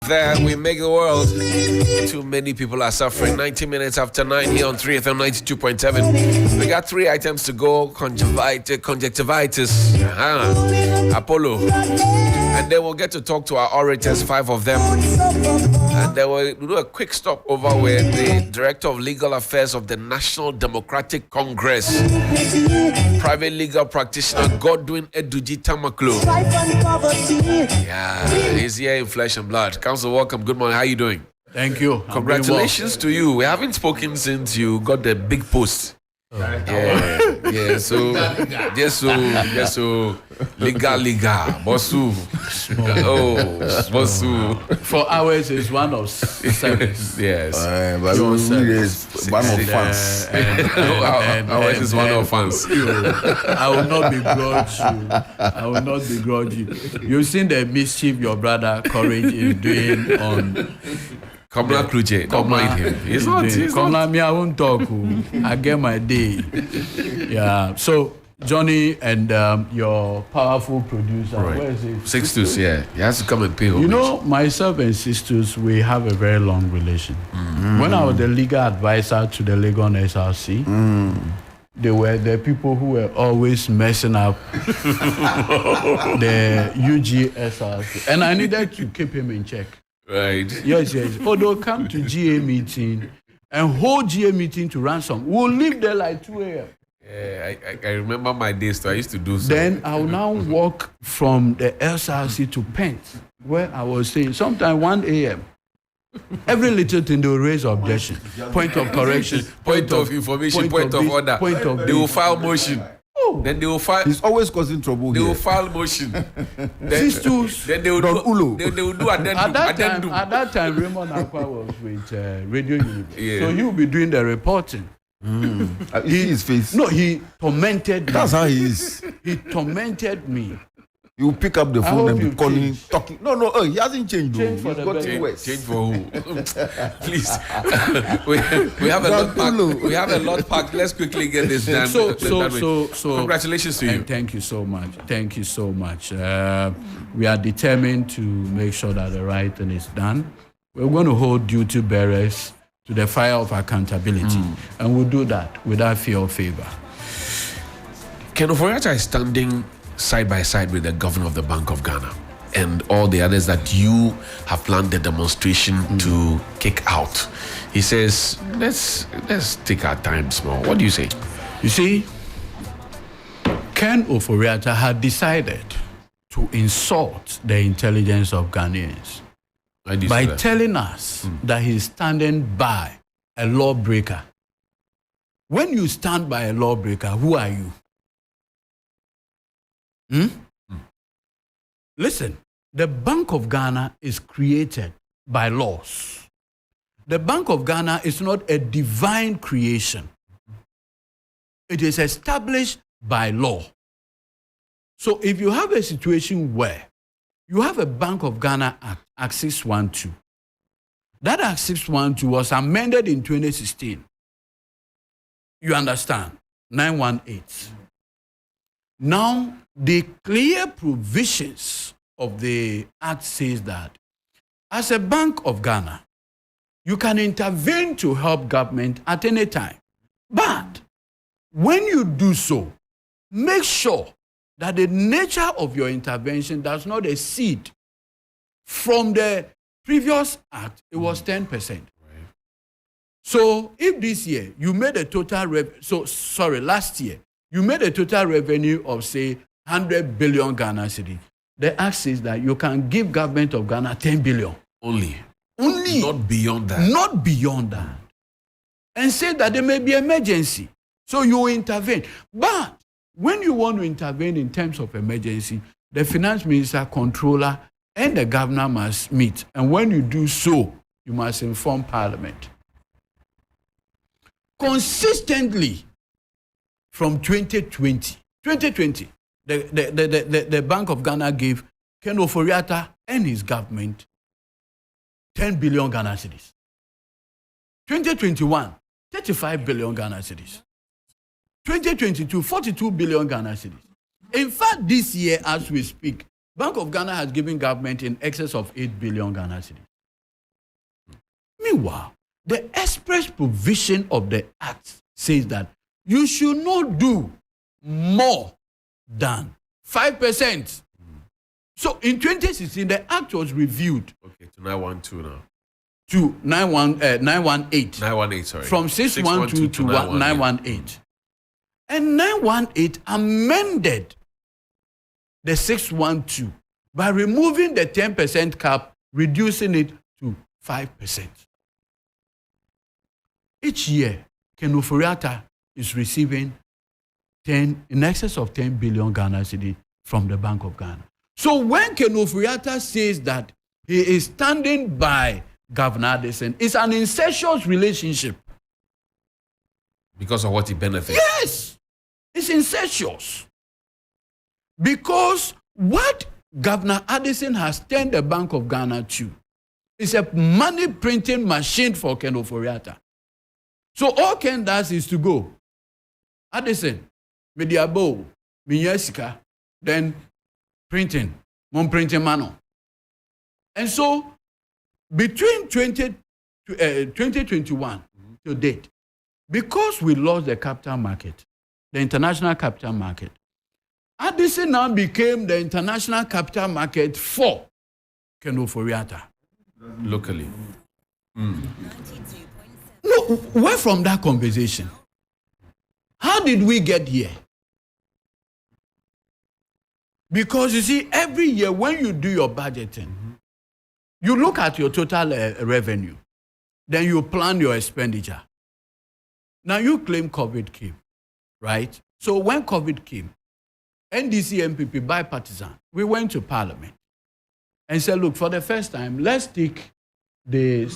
there. We make the world. Too many people are suffering. 90 minutes after 9 here on 3FM 92.7. We got 3 items to go. Conjunctivitis. Apollo. And then we'll get to talk to our orators, 5 of them. And then we'll do a quick stop over with the Director of Legal Affairs of the National Democratic Congress, private legal practitioner Godwin Eduji Tamaklo. Yeah, he's here in flesh and blood. Council, welcome. Good morning. How are you doing? Thank you. Congratulations to you. We haven't spoken since you got the big post. Yeah. So, Liga, Bossu. Bossu. For hours is one of service. Yes. But one of fans. Hours is one of fans. I will not begrudge you. You've seen the mischief your brother Courage is doing on. Kamla Kluche, don't mind him. He's not. Kamla, me, I won't talk. I get my day. Yeah. So, Johnny and your powerful producer, right. Where is he? Sixtus, yeah. He has to come and pay homage. You know, myself and Sixtus, we have a very long relation. Mm-hmm. When I was the legal advisor to the Legon SRC, they were the people who were always messing up the UG SRC. And I needed to keep him in check. Right. Yes. Or they'll come to GA meeting and hold GA meeting to ransom. We'll leave there like 2 a.m. Yeah, I remember my days, so I used to do so. Then I'll now walk from the SRC to Pent, where I was saying sometime 1 a.m. Every little thing they will raise objection, point of correction, point of information, point of order. They will file motion. Then they will file. He's always causing trouble. They will file motion. Then they will do addendum. At that time, Raymond Akwa was with Radio Universe, so he will be doing the reporting. He see his face. No, he tormented me. That's how he is. He tormented me. You pick up the phone and be calling, talking. No, he hasn't changed. Change for He's the gotten worse. Change for who? Please. we have a lot packed. We have a lot packed. Let's quickly get this done. So, congratulations to you. And thank you so much. Thank you so much. We are determined to make sure that the right thing is done. We're going to hold duty bearers to the fire of accountability, and we'll do that without fear or favor. Ken Ofori-Atta is standing side by side with the governor of the Bank of Ghana and all the others that you have planned the demonstration to kick out. He says, let's take our time small. What do you say? You see, Ken Ofori-Atta had decided to insult the intelligence of Ghanaians by telling us that he's standing by a lawbreaker. When you stand by a lawbreaker, who are you? Listen, the Bank of Ghana is created by laws. The Bank of Ghana is not a divine creation. It is established by law. So if you have a situation where you have a Bank of Ghana Act, Act 612, that Act 612 was amended in 2016. You understand? 918. Now, the clear provisions of the Act says that as a Bank of Ghana, you can intervene to help government at any time. But when you do so, make sure that the nature of your intervention does not exceed. From the previous Act, it was 10%. So if this year you made a total last year, you made a total revenue of, say, 100 billion Ghana cedis. The Act says that you can give government of Ghana 10 billion. Only. Not beyond that. Not beyond that. And say that there may be emergency. So you intervene. But when you want to intervene in terms of emergency, the finance minister, controller, and the governor must meet. And when you do so, you must inform Parliament. Consistently, from 2020, the Bank of Ghana gave Ken Ofori-Atta and his government 10 billion Ghana cedis. 2021, 35 billion Ghana cedis. 2022, 42 billion Ghana cedis. In fact, this year, as we speak, Bank of Ghana has given government in excess of 8 billion Ghana cedis. Meanwhile, the express provision of the Act says that you should not do more than 5%. So in 2016, the Act was reviewed. Okay, to 912 now. To 918. 918, sorry. From 612 to 918. And 918 amended the 612 by removing the 10% cap, reducing it to 5%. Each year, Ken Ofori-Atta is receiving in excess of 10 billion Ghana cedi from the Bank of Ghana. So when Ken Ofori-Atta says that he is standing by Governor Addison, it's an incestuous relationship. Because of what he benefits? Yes, it's incestuous. Because what Governor Addison has turned the Bank of Ghana to is a money printing machine for Ken Ofori-Atta. So all Ken does is to go, Addison, Mediabo, Minyesika, then printing, printing mano. And so between 2021 to date, because we lost the capital market, the international capital market, Addison now became the international capital market for Ken Ofori-Atta. Locally. No, where from that conversation? How did we get here? Because you see, every year when you do your budgeting, you look at your total revenue, then you plan your expenditure. Now you claim COVID came, right? So when COVID came, NDC MPP bipartisan, we went to Parliament and said, look, for the first time, let's take the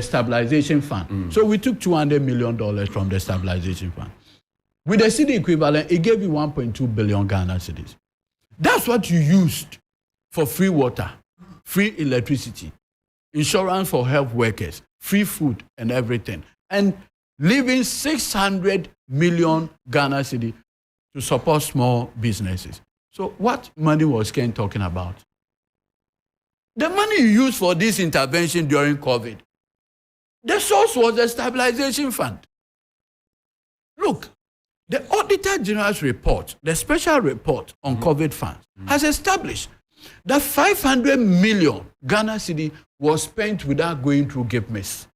stabilization fund. So we took $200 million from the stabilization fund. With the cedi equivalent, it gave you 1.2 billion Ghana cedis. That's what you used for free water, free electricity, insurance for health workers, free food and everything. And leaving 600 million Ghana cedi to support small businesses. So what money was Ken talking about? The money you used for this intervention during COVID, the source was the stabilization fund. Look, the Auditor General's report, the special report on COVID funds, has established that 500 million Ghana cedi was spent without going through GIPMIS.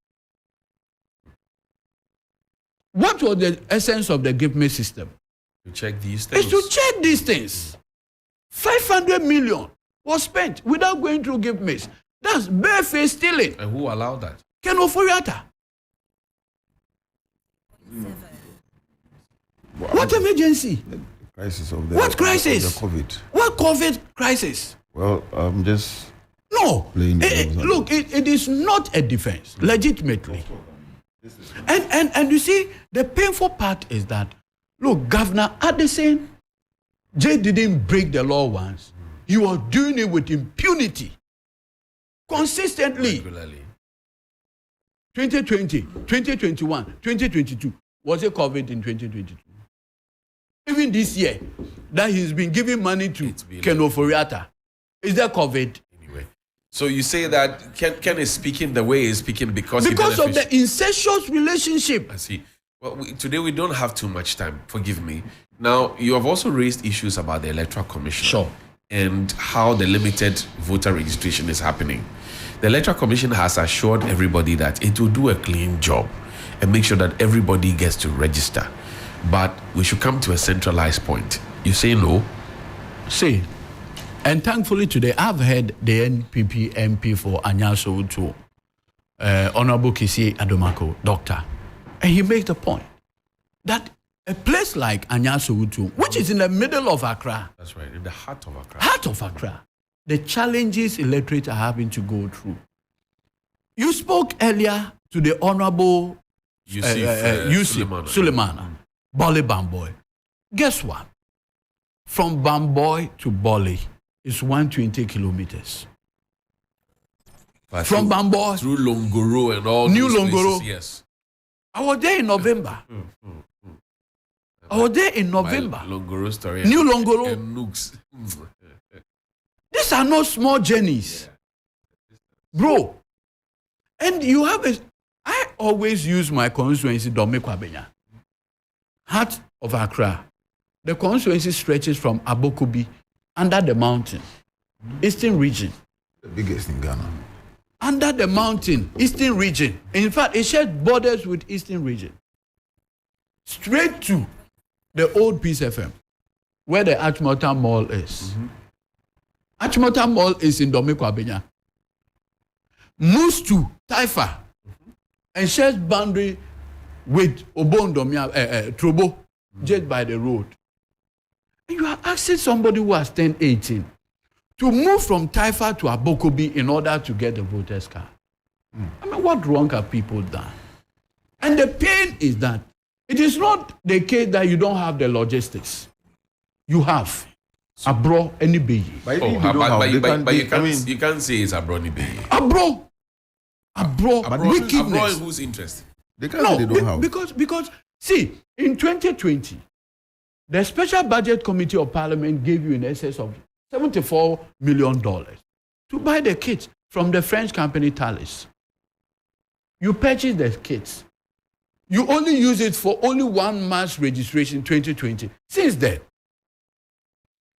What was the essence of the GIPMIS system? To check these things. It's to check these things. 500 million was spent without going through GIPMIS. That's barefaced stealing. And who allowed that? Ken Ofori-Atta. What emergency? The crisis of the What crisis? Of the COVID. What COVID crisis? Well, I'm just No. playing devil's Look, it is not a defense, legitimately. And you see, the painful part is that, look, Governor Addison, Jay didn't break the law once. He was doing it with impunity, consistently. Regularly. 2020, 2021, 2022. Was it COVID in 2022? Even this year, that he's been giving money to Ken Ofori-Atta. Is there COVID? Anyway. So you say that Ken is speaking the way he's speaking because of the incestuous relationship. I see. Well, today we don't have too much time. Forgive me. Now, you have also raised issues about the Electoral Commission. Sure. And how the limited voter registration is happening. The Electoral Commission has assured everybody that it will do a clean job and make sure that everybody gets to register. But we should come to a centralized point. You say no? See, and thankfully today I've heard the NPP MP for Anyaso Utu, Honorable Kisi Adomako, doctor, and he makes the point that a place like Anyaso Utu, which is in the middle of Accra, That's right, in the heart of Accra. The challenges electorate are having to go through. You spoke earlier to the Honorable Yusuf Suleiman, Bole Bamboy. Guess what? From Bamboy to Bole is 120 kilometers. But From Bamboy through Longoro and all New those Longoro. places, yes. I was there in November. Longoro story. New Longoro. And Nooks. These are not small journeys. Bro, And you have I always use my constituency, Domekwabenya, heart of Accra. The constituency stretches from Abokobi, under the mountain, eastern region. The biggest in Ghana. Under the mountain, eastern region. In fact, it shares borders with eastern region. Straight to the old Peace FM, where the Achimota Mall is. Achimota Mall is in Domekwabenya. Moves to Taifa and shares boundary with Obondomia, Trobo, just by the road. And you are asking somebody who has turned 18 to move from Taifa to Abokobi in order to get the voter's card. I mean, what wrong have people done? And the pain is that it is not the case that you don't have the logistics. You have. Abro any bayi. But you can't say it's abroad any bayi. Abro wickedness. Abroad in whose interest? They can't say they don't have. Because see, in 2020, the Special Budget Committee of Parliament gave you in excess of $74 million to buy the kits from the French company Thales. You purchase the kits. You only use it for only 1 mass registration in 2020. Since then,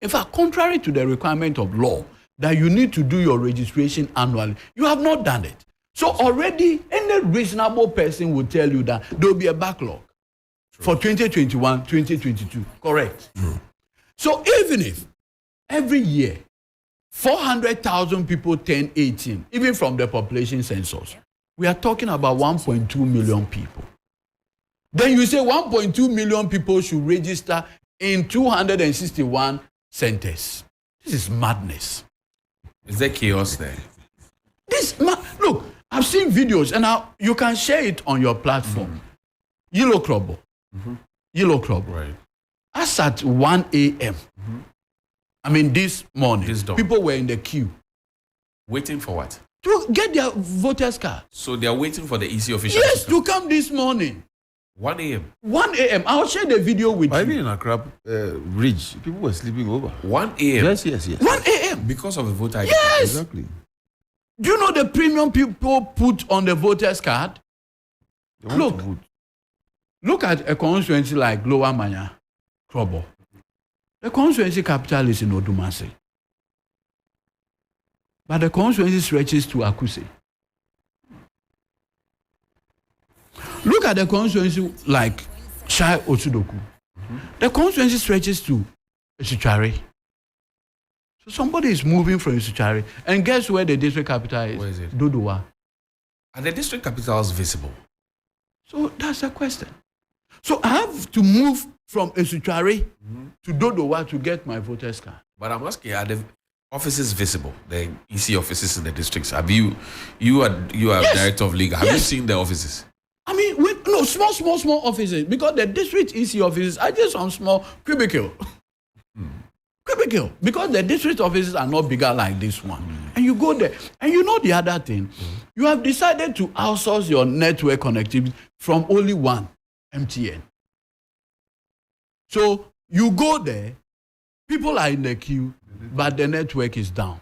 in fact, contrary to the requirement of law that you need to do your registration annually, you have not done it. So already, any reasonable person will tell you that there will be a backlog for 2021, 2022. Correct. So even if every year 400,000 people turn 18, even from the population census, we are talking about 1.2 million people. Then you say 1.2 million people should register in 261 centers. This is madness. Is there chaos there? Look, I've seen videos, and you can share it on your platform. Yellow Krobo. Yellow Krobo. Right. As at 1 a.m. I mean, this morning, people were in the queue. Waiting for what? To get their voter's card. So they are waiting for the EC officials? Yes, to come this morning. 1 a.m. 1 a.m. I'll share the video with you. Even in Accra Ridge, people were sleeping over. 1 a.m. Yes. 1 a.m. Because of the voter ID. Yes. Exactly. Do you know the premium people put on the voter's card? They want to vote. Look at a constituency like Lower Manya, Krobo. The constituency capital is in Odumase. But the constituency stretches to Akuse. Look at the constituency like Shai Otsudoku. The constituency stretches to Isuchari. So somebody is moving from Isuchari. And guess where the district capital is? Where is it? Dodowa. Are the district capitals visible? So that's the question. So I have to move from Isuchari to Dodowa to get my voter's card. But I'm asking, are the offices visible? The EC offices in the districts? Have you are Yes. director of legal. Have you seen the offices? I mean, small offices. Because the district EC offices are just on small cubicle. Cubicle. Because the district offices are not bigger like this one. And you go there. And you know the other thing? You have decided to outsource your network connectivity from only one, MTN. So you go there, people are in the queue, but the network is down.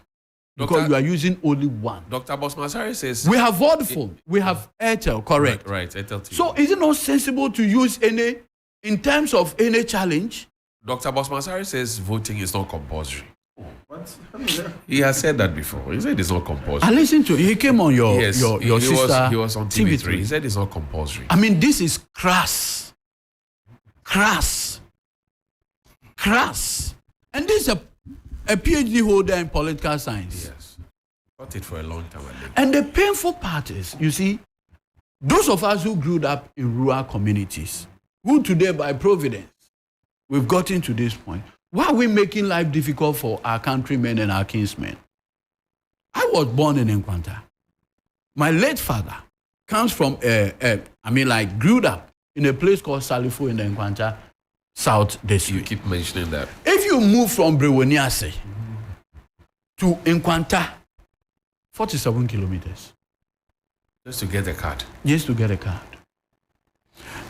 Because you are using only one. Dr. Bosmasari says... We have Vodafone. We have Airtel, correct? Right, Airtel TV. So is it not sensible to use any, in terms of any challenge? Dr. Bosmasari says voting is not compulsory. He has said that before. He said it's not compulsory. I listened to him. He came on your sister. He was on TV3. He said it's not compulsory. I mean, this is crass. Crass. And this is a PhD holder in political science. Yes. Got it for a long time, I think. And the painful part is, you see, those of us who grew up in rural communities, who today by providence, we've gotten to this point. Why are we making life difficult for our countrymen and our kinsmen? I was born in Nkwanta. My late father comes from, grew up in a place called Salifo in the Nkwanta South District. You keep mentioning that. If you move from Brewoniase to Nkwanta, 47 kilometers. Just to get a card. Just to get a card.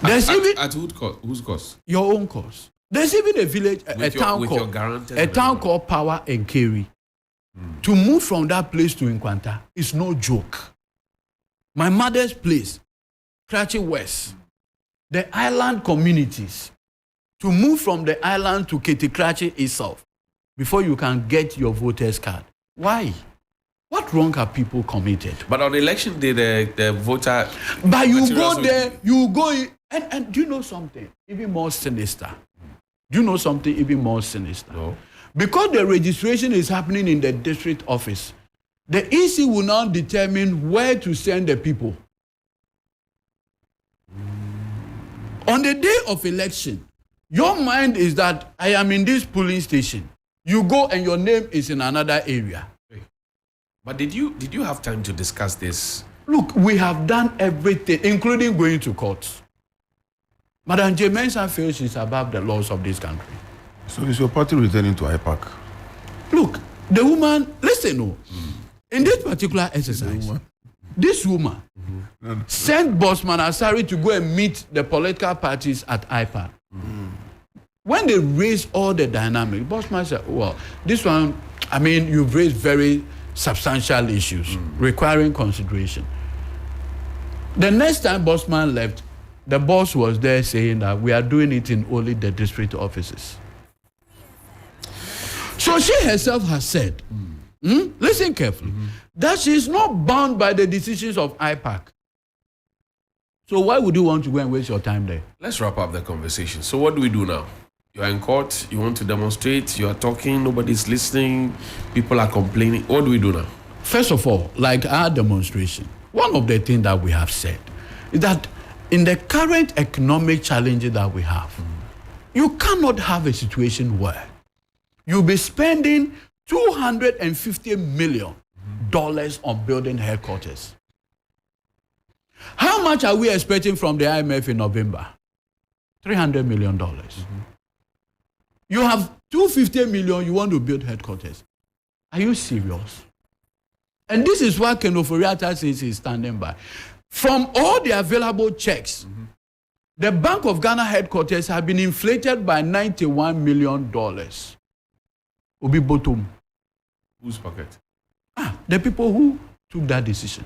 At whose cost? Your own cost. There's even a village, a town called Power and Kerry. To move from that place to Nkwanta is no joke. my mother's place, Karachi West, the island communities, to move from the island to Karachi itself before you can get your voter's card. Why? What wrong have people committed? But on election day, the voter... But you go there, you go... And do you know something even more sinister? Do you know something even more sinister? No. Because the registration is happening in the district office, the EC will now determine where to send the people. On the day of election, your mind is that I am in this polling station. You go and your name is in another area. But did you have time to discuss this? Look, we have done everything, including going to court. Madam J. Mensah feels she's above the laws of this country. So is your party returning to IPAC? Look, the woman, listen, in this particular exercise, this woman sent Bossman Asari to go and meet the political parties at IPAC. When they raised all the dynamics, Bossman said, well, this one, I mean, you've raised very substantial issues requiring consideration. The next time Bossman left, the boss was there saying that we are doing it in only the district offices. So she herself has said, listen carefully, that she is not bound by the decisions of IPAC. So why would you want to go and waste your time there? Let's wrap up the conversation. So what do we do now? You are in court, you want to demonstrate, you are talking, nobody's listening, people are complaining. What do we do now? First of all, like our demonstration, one of the things that we have said is that in the current economic challenges that we have, you cannot have a situation where you'll be spending $250 million on building headquarters. How much are we expecting from the IMF in November? $300 million. You have $250 million, you want to build headquarters. Are you serious? And this is what Ken Ofori-Atta says he's standing by. From all the available checks, the Bank of Ghana headquarters have been inflated by $91 million. Obi bottom. Whose pocket? The people who took that decision.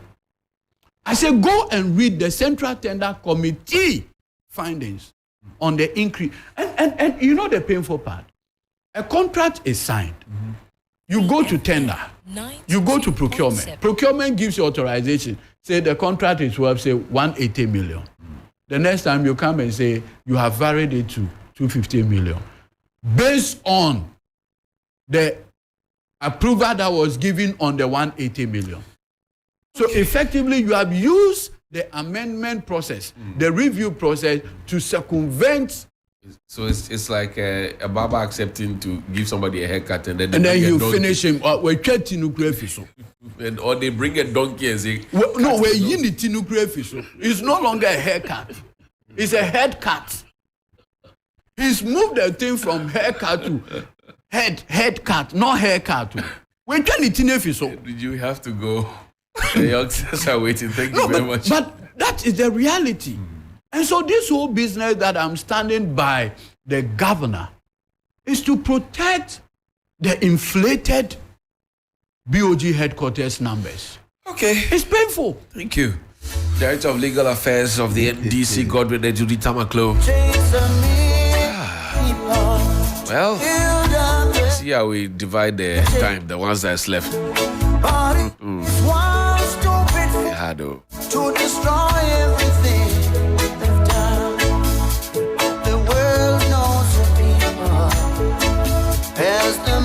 I say go and read the Central Tender Committee findings on the increase. And you know the painful part. A contract is signed. You go to tender. You go to procurement. Procurement gives you authorization. Say the contract is worth, say, $180 million. The next time you come and say you have varied it to $250 million. Based on the approval that was given on the $180 million. So effectively, you have used the amendment process, the review process to circumvent. So it's like a barber accepting to give somebody a haircut and then you finish him. Or they bring a donkey and say, no, it's no longer a haircut. It's a head cut. He's moved the thing from haircut to head cut, not haircut. Did you have to go? The youngsters are waiting. Thank you very much. But that is the reality. And so this whole business that I'm standing by the governor is to protect the inflated BOG headquarters numbers. Okay. It's painful. Thank you. Director of Legal Affairs of the NDC, Godwin Ejudi Tamaklo. Well, see how we divide the time, the ones that's left. Yeah, though. To destroy everything they've done. The world knows the people as the